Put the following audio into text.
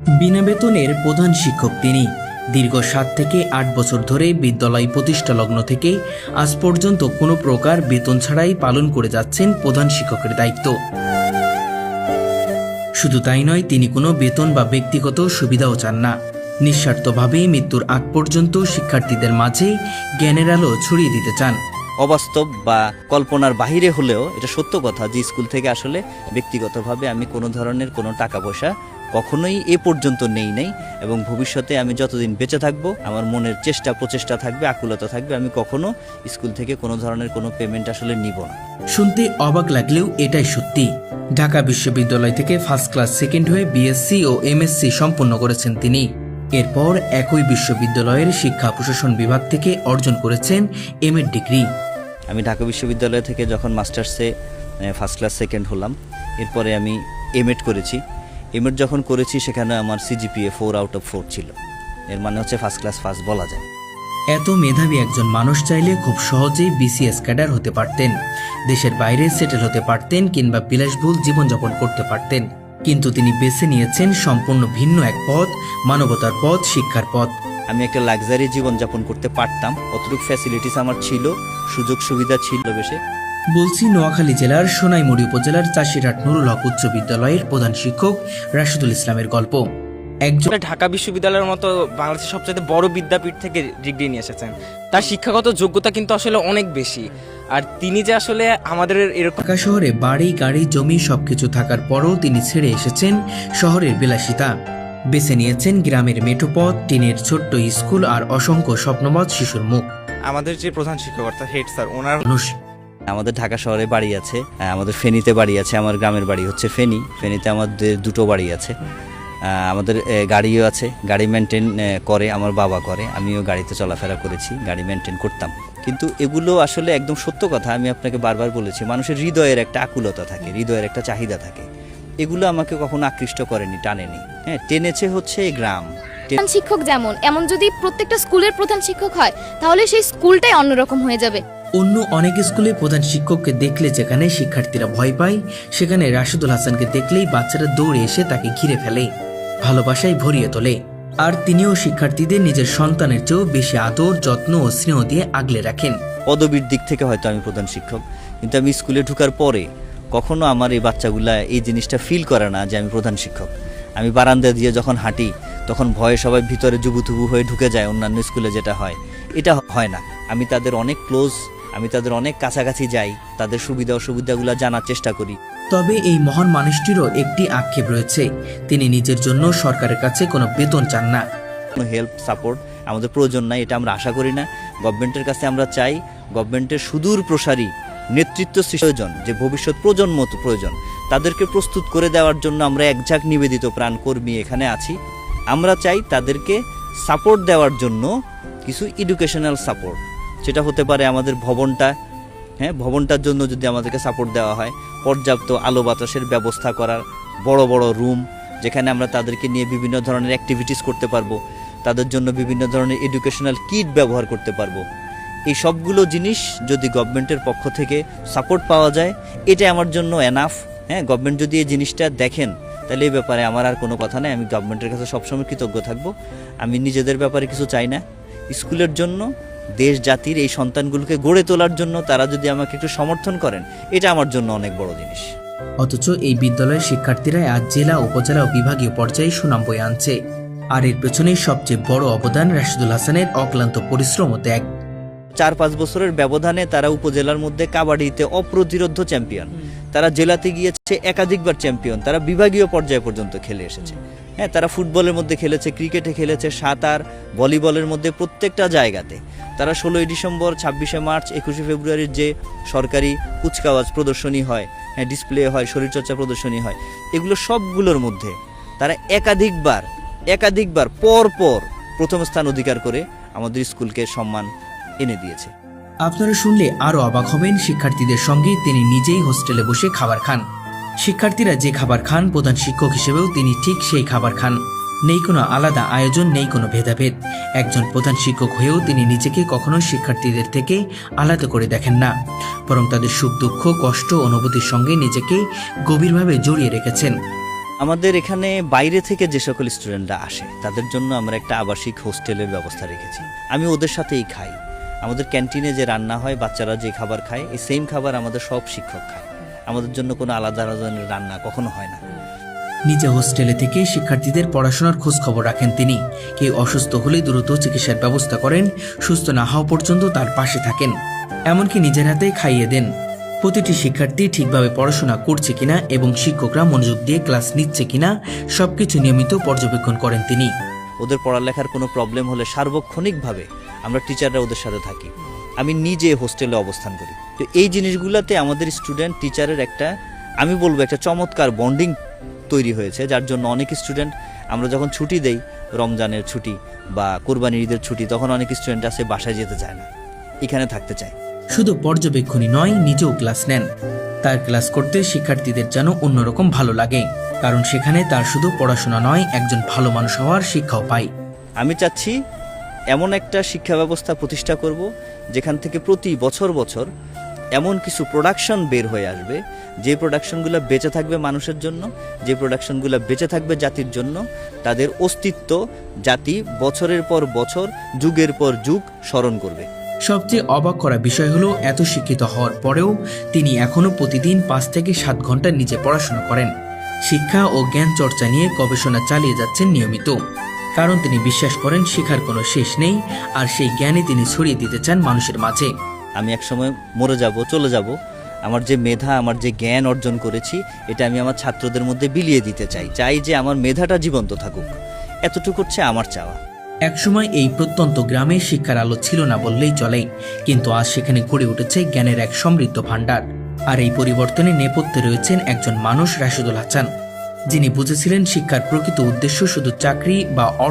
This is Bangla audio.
বিনা বেতনের প্রধান শিক্ষক তিনি। দীর্ঘ 7 থেকে 8 বছর ধরে বিদ্যালয় প্রতিষ্ঠা লগ্ন থেকে আজ পর্যন্ত কোনো প্রকার বেতন ছাড়াই পালন করে যাচ্ছেন প্রধান শিক্ষকের দায়িত্ব। শুধু তাই নয়, তিনি কোনো বেতন বা ব্যক্তিগত সুবিধাও চান না। নিঃস্বার্থভাবে মৃত্যুর আগ পর্যন্ত শিক্ষার্থীদের মাঝে জ্ঞানের আলো ছড়িয়ে দিতে চান। অবাস্তব বা কল্পনার বাহিরে হলেও এটা সত্য কথা যে স্কুল থেকে আসলে ব্যক্তিগতভাবে আমি কোনো ধরনের কোনো টাকা পয়সা কখনোই এ পর্যন্ত নেই নাই, এবং ভবিষ্যতে আমি যতদিন বেঁচে থাকবো আমার মনের প্রচেষ্টা থাকবে, আকুলতা থাকবে, আমি কখনো স্কুল থেকে কোনো ধরনের কোনো পেমেন্ট আসলে নিব না। শুনতে অবাক লাগলেও এটাই সত্যি। ঢাকা বিশ্ববিদ্যালয় থেকে ফার্স্ট ক্লাস সেকেন্ড হয়ে বিএসসি ও এমএসসি সম্পন্ন করেছেন তিনি। এরপর একই বিশ্ববিদ্যালয়ের শিক্ষা প্রশাসন বিভাগ থেকে অর্জন করেছেন এমএড ডিগ্রি। আমি ঢাকা বিশ্ববিদ্যালয় থেকে যখন মাস্টার্সে ফার্স্ট ক্লাস সেকেন্ড হলাম, এরপরে আমি এমএড করেছি। এমএড যখন করেছি সেখানে আমার সিজিপিএ 4/4 ছিল। এর মানে হচ্ছে ফার্স্ট ক্লাস ফার্স্ট বলা যায়। এত মেধাবী একজন মানুষ চাইলে খুব সহজেই বিসিএস ক্যাডার হতে পারতেন, দেশের বাইরে সেটেল হতে পারতেন, কিংবা বিলাসবহুল জীবনযাপন করতে পারতেন। কিন্তু তিনি বেছে নিয়েছেন সম্পূর্ণ ভিন্ন এক পথ, মানবতার পথ, শিক্ষার পথ। আমি একটা লাক্সারি জীবনযাপন করতে পারতাম, অতটুকু ফ্যাসিলিটিস আমার ছিল, সুযোগ সুবিধা ছিল বেশি। বলছি নোয়াখালী জেলার সোনাইমুড়ি উপজেলার চাষিরহাট নুরুল হক উচ্চ বিদ্যালয়ের প্রধান শিক্ষক রাশেদুল ইসলামের গল্প। একজন ঢাকা বিশ্ববিদ্যালয়ের মতো বাংলাদেশের সবচেয়ে বড় বিদ্যাপীঠ থেকে ডিগ্রি নিয়ে এসেছেন। তার শিক্ষাগত যোগ্যতা কিন্তু আসলে অনেক বেশি। আর তিনি যে আসলে আমাদের এরকম ঢাকা শহরে বাড়ি, গাড়ি, জমি সবকিছু থাকার পরও তিনি ছেড়ে এসেছেন শহরের বিলাসিতা। বেছে নিয়েছেন গ্রামের মেঠোপথ, টিনের ছোট্ট স্কুল আর অসংখ্য স্বপ্নবৎ শিশুর মুখ। আমাদের যে প্রধান শিক্ষক অর্থাৎ হেড স্যার, ওনার আমাদের ঢাকা শহরে বাড়ি আছে, আমাদের ফেনীতে বাড়ি আছে, আমার গ্রামের বাড়ি হচ্ছে ফেনীতে আমাদের 2টো বাড়ি আছে। আমাদের গাড়িও আছে, গাড়ি মেনটেন করে আমার বাবা করে, আমিও গাড়িতে চলাফেরা করেছি, গাড়ি মেনটেন করতাম। কিন্তু এগুলো আসলে একদম সত্য কথা, আমি আপনাকে বারবার বলেছি, মানুষের হৃদয়ের একটা আকুলতা থাকে, হৃদয়ের একটা চাহিদা থাকে। এগুলো আমাকে কখনো আকৃষ্ট করেনি, টানেনি। হ্যাঁ, টেনেছে হচ্ছে গ্রাম। প্রধান শিক্ষক যেমন, এমন যদি প্রত্যেকটা স্কুলের প্রধান শিক্ষক হয় তাহলে সেই স্কুলটাই অন্যরকম হয়ে যাবে। অন্য অনেক স্কুলে প্রধান শিক্ষককে দেখলে যেখানে শিক্ষার্থীরা ভয় পায়, সেখানে রাশেদুল হাসানকে দেখলেই বাচ্চারা দৌড়ে এসে তাকে ঘিরে ফেলে, ভালোবাসায় ভরিয়ে তোলে। আর তিনিও শিক্ষার্থীদের নিজের সন্তানের চেয়েও বেশি আদর, যত্ন ও স্নেহ দিয়ে আগলে রাখেন। পদবীর দিক থেকে হয়তো আমি প্রধান শিক্ষক, কিন্তু আমি স্কুলে ঢোকার পরে কখনো আমার এই বাচ্চাগুলা এই জিনিসটা ফিল করে না যে আমি প্রধান শিক্ষক। আমি বারান্দা দিয়ে যখন হাঁটি তখন ভয়ে সবাই ভিতরে জুবুথুবু হয়ে ঢুকে যায়, অন্যান্য স্কুলে যেটা হয়, এটা হয় না। আমি তাদের অনেক ক্লোজ, আমি তাদের অনেক কাছাকাছি যাই, তাদের সুবিধা অসুবিধাগুলো জানার চেষ্টা করি। তবে এই মহান মানুষটিরও একটি আক্ষেপ রয়েছে, তিনি নিজের জন্য সরকারের কাছে কোনো বেতন চান না। কোনো হেল্প সাপোর্ট আমাদের প্রয়োজন নাই, এটা আমরা আশা করি না। গভর্নমেন্টের কাছে আমরা চাই, গভর্নমেন্টের সুদূর প্রসারী নেতৃত্ব প্রয়োজন, যে ভবিষ্যৎ প্রজন্ম প্রয়োজন, তাদেরকে প্রস্তুত করে দেওয়ার জন্য আমরা একঝাঁক নিবেদিত প্রাণ কর্মী এখানে আছি। আমরা চাই তাদেরকে সাপোর্ট দেওয়ার জন্য কিছু এডুকেশনাল সাপোর্ট, সেটা হতে পারে আমাদের ভবনটা, ভবনটার জন্য যদি আমাদেরকে সাপোর্ট দেওয়া হয়, পর্যাপ্ত আলো বাতাসের ব্যবস্থা করার, বড় বড় রুম যেখানে আমরা তাদেরকে নিয়ে বিভিন্ন ধরনের অ্যাক্টিভিটিস করতে পারবো, তাদের জন্য বিভিন্ন ধরনের এডুকেশনাল কিট ব্যবহার করতে পারবো। এই সবগুলো জিনিস যদি গভর্নমেন্টের পক্ষ থেকে সাপোর্ট পাওয়া যায়, এটা আমার জন্য এনাফ। গভর্নমেন্ট যদি এই জিনিসটা দেখেন তাহলে এই ব্যাপারে আমার আর কোনো কথা নেই, আমি গভর্নমেন্টের কাছে সবসময় কৃতজ্ঞ থাকবো। আমি নিজেদের ব্যাপারে কিছু চাই না, স্কুলের জন্য, দেশ জাতির এই সন্তানগুলোকে গড়ে তোলার জন্য তারা যদি আমাকে একটু সমর্থন করেন, এটা আমার জন্য অনেক বড় জিনিস। অথচ এই বিদ্যালয়ের শিক্ষার্থীরা আজ জেলা, উপজেলা ও বিভাগীয় পর্যায়ে সুনাম বয়ে আনছে। আর এর পেছনে সবচেয়ে বড় অবদান রাশেদুল হাসানের অক্লান্ত পরিশ্রম ও ত্যাগ। 4-5 বছরের ব্যবধানে তারা উপজেলার মধ্যে কাবাডিতে অপ্রতিরোধ্য চ্যাম্পিয়ন, তারা জেলাতে গিয়েছে একাধিকবার চ্যাম্পিয়ন, তারা বিভাগীয় পর্যায় পর্যন্ত খেলে এসেছে। তারা ফুটবলের মধ্যে খেলেছে, ক্রিকেটে খেলেছে, সাঁতার, ভলিবলের মধ্যে প্রত্যেকটা জায়গাতে। তারা 16ই ডিসেম্বর, 26শে মার্চ, 21শে ফেব্রুয়ারির যে সরকারি কুচকাওয়াজ প্রদর্শনী হয়, ডিসপ্লে হয়, শরীরচর্চা প্রদর্শনী হয়, এগুলো সবগুলোর মধ্যে তারা একাধিকবার পর প্রথম স্থান অধিকার করে আমাদের স্কুলকে সম্মান এনে দিয়েছে। আপনারা শুনলে আরো অবাক হবেন, শিক্ষার্থীদের সঙ্গে তিনি নিজেই হোস্টেলে বসে খাবার খান। শিক্ষার্থীরা যে খাবার খান, প্রধান শিক্ষক হিসেবেও তিনি ঠিক সেই খাবার খান। নেই কোনো আলাদা আয়োজন, নেই কোনো ভেদাভেদ। একজন প্রধান শিক্ষক হয়েও তিনি নিজেকে কখনো শিক্ষার্থীদের থেকে আলাদা করে দেখেন না, বরং তাদের সুখ, দুঃখ, কষ্ট, অনুভূতির সঙ্গে নিজেকে গভীরভাবে জড়িয়ে রেখেছেন। আমাদের এখানে বাইরে থেকে যে সকল স্টুডেন্টরা আসে তাদের জন্য আমরা একটা আবাসিক হোস্টেলের ব্যবস্থা রেখেছি। আমি ওদের সাথেই খাই। আমাদের ক্যান্টিনে যে রান্না হয়, বাচ্চারা যে খাবার খায়, এই সেম খাবার আমাদের সব শিক্ষক খায়। আমাদের জন্য কোনো আলাদা আলাদা রান্না কখনো হয় না। নিজে হোস্টেলে থেকে শিক্ষার্থীদের পড়াশোনার খোঁজ খবর রাখেন তিনি। কেউ অসুস্থ হলে দ্রুত চিকিৎসার ব্যবস্থা করেন, সুস্থ না হওয়া পর্যন্ত তার পাশে থাকেন, এমনকি নিজের হাতেই খাইয়ে দেন। প্রতিটি শিক্ষার্থী ঠিকভাবে পড়াশোনা করছে কিনা এবং শিক্ষকরা মনোযোগ দিয়ে ক্লাস নিচ্ছে কিনা সবকিছু নিয়মিত পর্যবেক্ষণ করেন তিনি। ওদের পড়ালেখার কোনো প্রবলেম হলে সার্বক্ষণিকভাবে আমরা টিচাররা ওদের সাথে থাকি। আমি নিজে হোস্টেলে অবস্থান করি। তো এই জিনিসগুলোতে আমাদের স্টুডেন্ট টিচারের একটা, আমি বলবো, একটা চমৎকার বন্ডিং তৈরি হয়েছে, যার জন্য অনেক স্টুডেন্ট, আমরা যখন ছুটি দেই, রমজানের ছুটি বা কোরবানির ঈদের ছুটি, তখন অনেক স্টুডেন্ট আছে বাসায় যেতে চায় না, এখানে থাকতে চায়। শুধু পর্যবেক্ষণই নয়, নিজেও ক্লাস নেন। তার ক্লাস করতে শিক্ষার্থীদের যেন অন্যরকম ভালো লাগে, কারণ সেখানে তার শুধু পড়াশোনা নয়, একজন ভালো মানুষ হওয়ার শিক্ষাও পায়। আমি চাচ্ছি এমন একটা শিক্ষা ব্যবস্থা প্রতিষ্ঠা করব যেখান থেকে প্রতি বছর বছর এমন কিছু প্রোডাকশন বের হয়ে আসবে, যে প্রোডাকশনগুলো বেঁচে থাকবে মানুষের জন্য, যে প্রোডাকশনগুলো বেঁচে থাকবে জাতির জন্য। তাদের অস্তিত্ব জাতি বছরের পর বছর, যুগের পর যুগ স্মরণ করবে। সবচেয়ে অবাক করা বিষয় হলো, এত শিক্ষিত হওয়ার পরেও তিনি এখনো প্রতিদিন 5 থেকে 7 ঘন্টা নিজে পড়াশোনা করেন। শিক্ষা ও জ্ঞান চর্চা নিয়ে গবেষণা চালিয়ে যাচ্ছেন নিয়মিত, কারণ তিনি বিশ্বাস করেন শেখার কোনো শেষ নেই, আর সেই জ্ঞানে তিনি ছড়িয়ে দিতে চান মানুষের মাঝে। আমি একসময় মরে যাব, চলে যাব, আমার যে মেধা, আমার যে জ্ঞান অর্জন করেছি, এটা আমি আমার ছাত্রদের মধ্যে বিলিয়ে দিতে চাই। চাই যে আমার মেধাটা জীবন্ত থাকুক, এতটুকু হচ্ছে আমার চাওয়া। একসময় এই প্রত্যন্ত গ্রামে শিক্ষার আলো ছিল না বললেই চলে, কিন্তু আজ সেখানে গড়ে উঠেছে জ্ঞানের এক সমৃদ্ধ ভাণ্ডার। আর এই পরিবর্তনে নেপথ্যে রয়েছেন একজন মানুষ, রাশেদুল হাসান, যিনি বুঝেছিলেন শিক্ষার প্রকৃত উদ্দেশ্য শুধু চাকরি বা